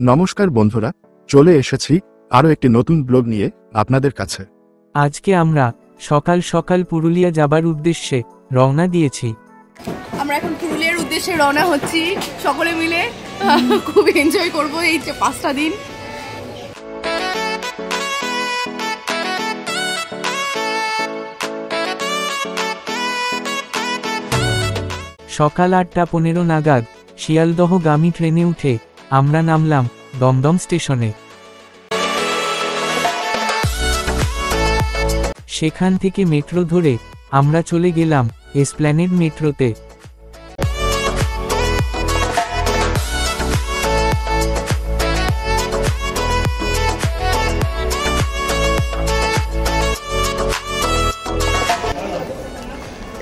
নমস্কার বন্ধুরা, চলে এসেছি আরো একটি নতুন ব্লগ নিয়ে আপনাদের কাছে। আজকে আমরা সকাল সকাল পুরুলিয়া যাবার উদ্দেশ্যে রওনা দিয়েছি। আমরা এখন পুরুলিয়ার উদ্দেশ্যে রওনা হচ্ছি সকলে মিলে। খুব এনজয় করব এই 5টা দিন। সকাল 8:15 নাগাদ শিয়ালদহগামী ট্রেনে উঠে আমরা নামলাম দমদম স্টেশনে। সেখান থেকে মেট্রো ধরে আমরা চলে গেলাম এসপ্ল্যানেড মেট্রোতে।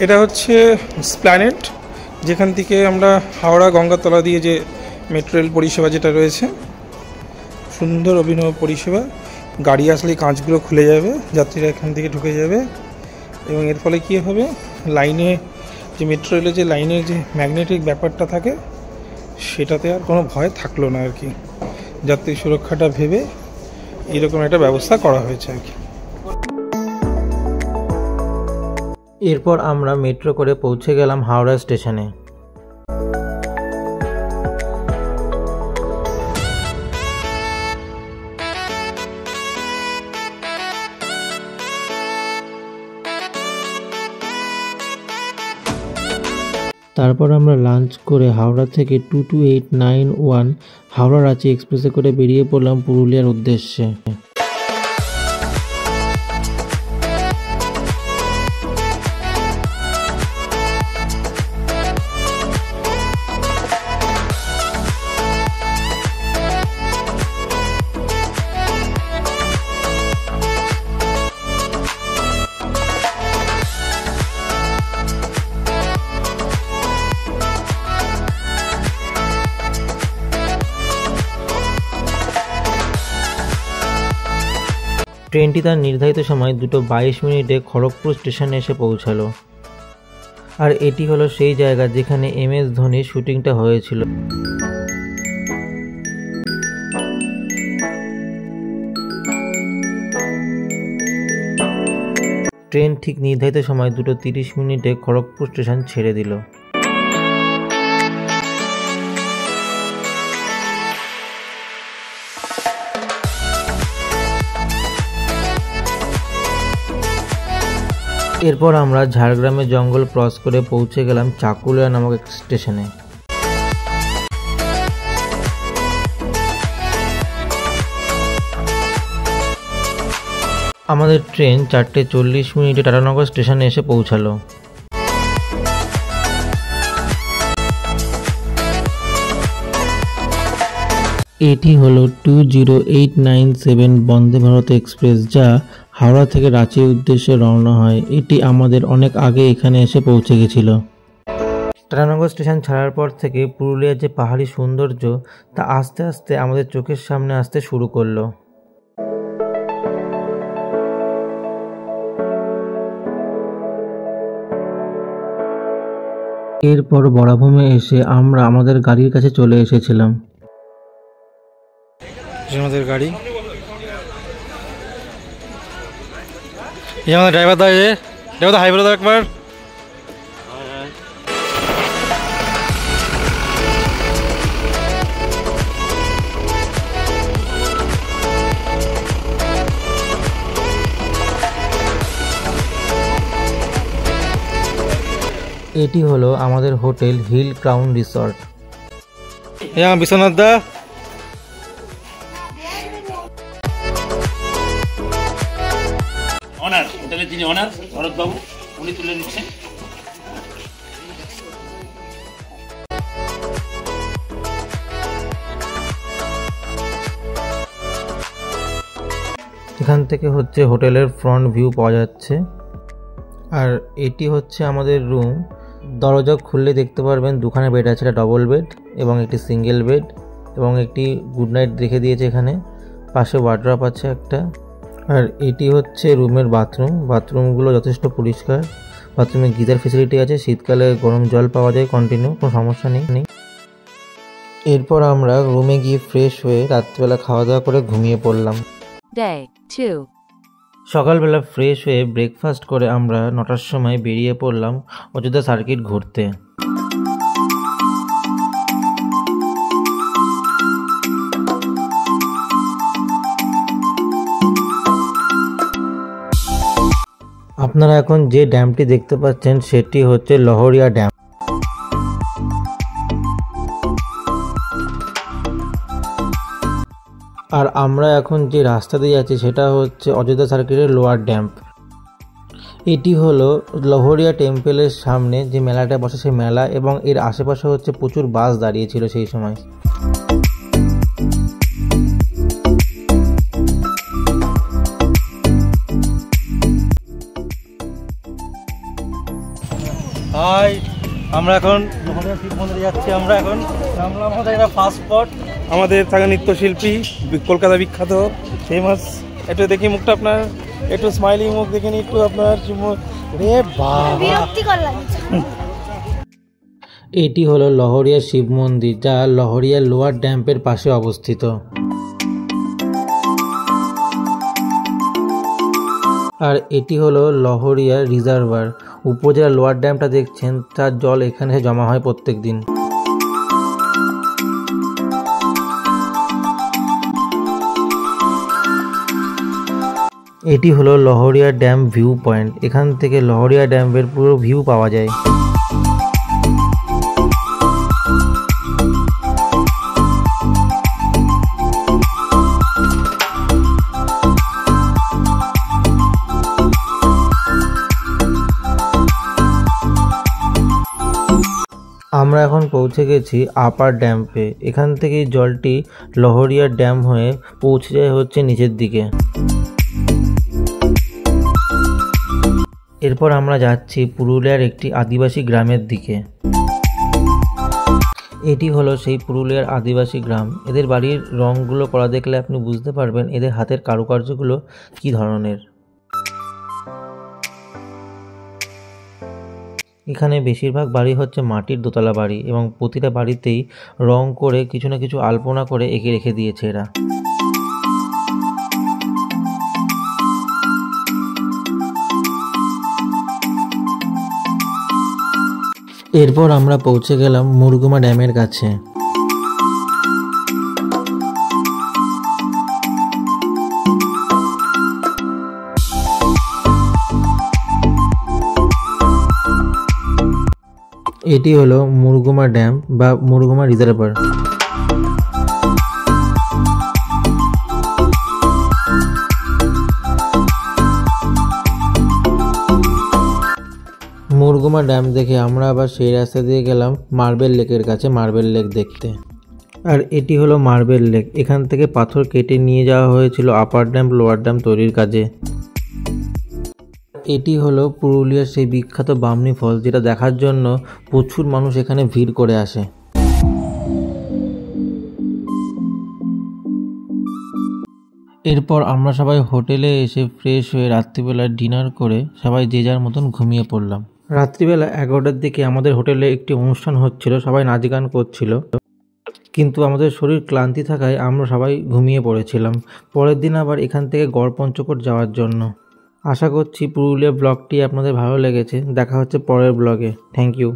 এটা হচ্ছে এসপ্ল্যানেড, যেখান থেকে আমরা হাওড়া গঙ্গাতলা দিয়ে যে মেট্রো রেল পরিষেবা যেটা রয়েছে, সুন্দর অভিনব পরিষেবা। গাড়ি আসলে কাঁচগুলো খুলে যাবে, যাত্রীরা এখান থেকে ঢুকে যাবে এবং এর ফলে কী হবে, লাইনে যে মেট্রো রেলের যে লাইনের যে ম্যাগনেটিক ব্যাপারটা থাকে সেটাতে আর কোনো ভয় থাকলো না আর কি। যাত্রী সুরক্ষাটা ভেবে এরকম একটা ব্যবস্থা করা হয়েছে আর কি। এরপর আমরা মেট্রো করে পৌঁছে গেলাম হাওড়া স্টেশনে। তারপর আমরা লাঞ্চ করে হাওড়া থেকে 22891 হাওড়া রাঁচি এক্সপ্রেসে করে বেরিয়ে পড়লাম পুরুলিয়ার উদ্দেশ্যে। ট্রেনটি তার নির্ধারিত সময় 2:22 খড়গপুর স্টেশনে এসে পৌঁছালো। আর এটি হলো সেই জায়গা যেখানে MS ধোনির শুটিংটা হয়েছিল। ট্রেন ঠিক নির্ধারিত সময় 2:30 খড়গপুর স্টেশন ছেড়ে দিল। এরপর আমরা ঝাড়গ্রামের জঙ্গল ক্রস করে পৌঁছে গেলাম চাকুলিয়া নামক এক স্টেশনে। আমাদের ট্রেন 4:40 টাটানগর স্টেশনে এসে পৌঁছালো। এটি হলো 20897 বন্দে ভারত এক্সপ্রেস, যা হাওড়া থেকে রাঁচির উদ্দেশ্যে রওনা হয়। এটি আমাদের অনেক আগে এখানে এসে পৌঁছে গেছিল। টাটানগর স্টেশন ছাড়ার পর থেকে পুরুলিয়ার যে পাহাড়ি সৌন্দর্য তা আস্তে আস্তে আমাদের চোখের সামনে আসতে শুরু করলো। এরপর বরাভূমে এসে আমরা আমাদের গাড়ির কাছে চলে এসেছিলাম। আমাদের গাড়ি, আমাদের ড্রাইভার দা হাই বলে দাও একবার। এটি হলো আমাদের hotel hill crown resort. Biswanath দা, হোটেলের যিনি অনার ভরতবাবু, উনি তুলে নিচ্ছেন। এখান থেকে হচ্ছে হোটেলের ফ্রন্ট ভিউ পাওয়া যাচ্ছে। আর এটি হচ্ছে আমাদের রুম। দরজা খুললে দেখতে পারবেন দুখানে বেড আছে, একটা ডবল বেড এবং একটি সিঙ্গেল বেড, এবং একটি গুড নাইট রেখে দিয়েছে এখানে। পাশে ওয়ার্ড্রপ আছে একটা। আর এটি হচ্ছে রুমের বাথরুম। বাথরুমগুলো যথেষ্ট পরিষ্কার। বাথরুমে গিজার ফেসিলিটি আছে, শীতকালে গরম জল পাওয়া যায় কন্টিনিউ, কোনো সমস্যা নেই। এরপর আমরা রুমে গিয়ে ফ্রেশ হয়ে রাত্রিবেলা খাওয়া দাওয়া করে ঘুমিয়ে পড়লাম। Day 2. সকালবেলা ফ্রেশ হয়ে ব্রেকফাস্ট করে আমরা 9টার সময় বেরিয়ে পড়লাম অযোধ্যা সার্কিট ঘুরতে। আপনারা এখন যে ড্যামটি দেখতে পাচ্ছেন সেটি হচ্ছে লহরিয়া ড্যাম। আর আমরা এখন যে রাস্তা দিয়ে যাচ্ছি সেটা হচ্ছে অযোধ্যা সার্কিটের লোয়ার ড্যাম। এটি হলো লহরিয়া টেম্পলের সামনে যে মেলাটা বসে সেই মেলা, এবং এর আশেপাশে হচ্ছে প্রচুর বাস দাঁড়িয়েছিল সেই সময়। হাই, আমরা এখন লহরিয়া শিব মন্দিরে যাচ্ছি। আমরা এখন নামলাম আমাদের একটা ফার্স্ট স্পট, আমাদের থাকা নৃত্যশিল্পী কলকাতা বিখ্যাত ফেমাস। একটু দেখি মুখটা আপনার, একটু স্মাইলিং মুখ দেখে নি একটু আপনার মুখ। রে বাবা, এটি হলো লহরিয়া শিব মন্দির, যা লহরিয়া লোয়ার ড্যামের পাশে অবস্থিত। আর এটি হলো লহরিয়া রিজার্ভার। উপজেলা লোয়ার ড্যামটা দেখছেন, তার জল এখানে জমা হয় প্রত্যেক দিন। এটি হলো লহরিয়া ড্যাম ভিউ পয়েন্ট। এখান থেকে লহরিয়া ড্যামের পুরো ভিউ পাওয়া যায়। আমরা এখন পৌঁছে গেছি আপার ড্যাম্পে। এখান থেকে জলটি লহরিয়া ড্যাম হয়ে পৌঁছে যায় হচ্ছে নিচের দিকে। এরপর আমরা যাচ্ছি পুরুলিয়ার একটি আদিবাসী গ্রামের দিকে। এটি হলো সেই পুরুলিয়ার আদিবাসী গ্রাম। এদের বাড়ির রঙগুলো করা দেখলে আপনি বুঝতে পারবেন এদের হাতের কারুকার্যগুলো কী ধরনের। এখানে বেশিরভাগ বাড়ি হচ্ছে মাটির দোতলা বাড়ি, এবং প্রতিটা বাড়িতেই রং করে কিছু না কিছু আলপনা করে এঁকে রেখে দিয়েছে এরা। এরপর আমরা পৌঁছে গেলাম মুরগুমা ড্যামের কাছে। এটি হলো মুরগুমা ড্যাম বা মুরগুমা রিজার্ভার। মুরগুমা ড্যাম দেখে আমরা আবার সেই রাস্তা দিয়ে গেলাম মার্বেল লেকের কাছে, মার্বেল লেক দেখতে। আর এটি হলো মার্বেল লেক। এখান থেকে পাথর কেটে নিয়ে যাওয়া হয়েছিল আপার ড্যাম লোয়ার ড্যাম তৈরির কাজে। এটি হলো পুরুলিয়ার সেই বিখ্যাত বামনি ফলস, যেটা দেখার জন্য প্রচুর মানুষ এখানে ভিড় করে আসে। এরপর আমরা সবাই হোটেলে এসে ফ্রেশ হয়ে রাত্রিবেলা ডিনার করে সবাই যে যার মতন ঘুমিয়ে পড়লাম। রাত্রিবেলা 11টার দিকে আমাদের হোটেলে একটি অনুষ্ঠান হচ্ছিল, সবাই নাচ গান করছিল, কিন্তু আমাদের শরীর ক্লান্তি থাকায় আমরা সবাই ঘুমিয়ে পড়েছিলাম। পরের দিন আবার এখান থেকে গড়পঞ্চকোট যাওয়ার জন্য। আশা করছি পুরুলিয়া ব্লগটি আপনাদের ভালো লেগেছে। দেখা হচ্ছে পরের ব্লগে। Thank you.